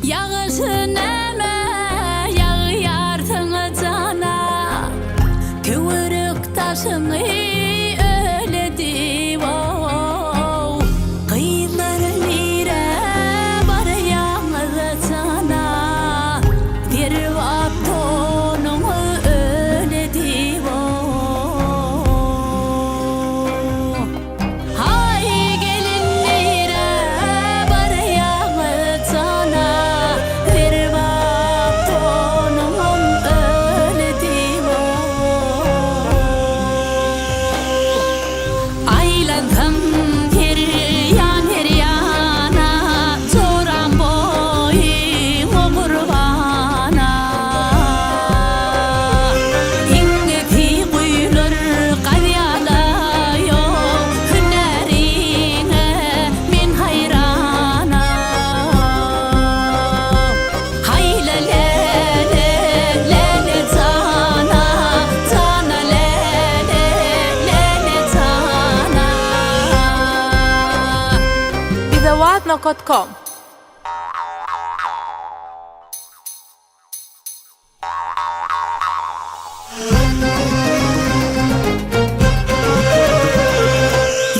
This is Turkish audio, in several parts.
Yağışın eme yağıyar cana, kıvırık taşını öyledi wow. Kıyıların ire var yağmur cana, bir vaktonum öyledi wow. Hay gelin ire var yağmur cana, Whatnot.com.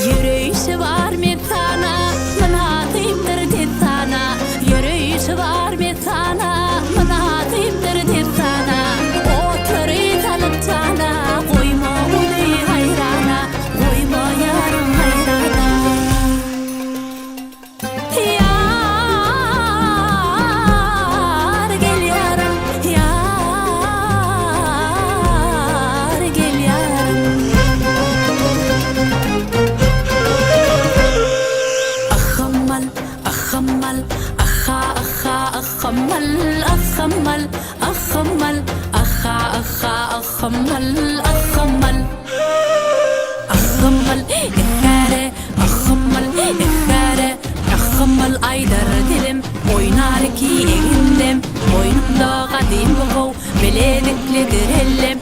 Yürüyüşü var bir tane, mınatayımdır bir tane. Yürüyüşü var bir tane, mınatayımdır bir tane. Otları tanıp tane, koyma onu hayrana, koyma yarım hayrana. أخمل أخمل أخا أخا أخمل أخمل أخمل إخارة أخمل إخارة أخمل أيدر dilim oynarki eğindim boynumda kadim bu belelikli direllim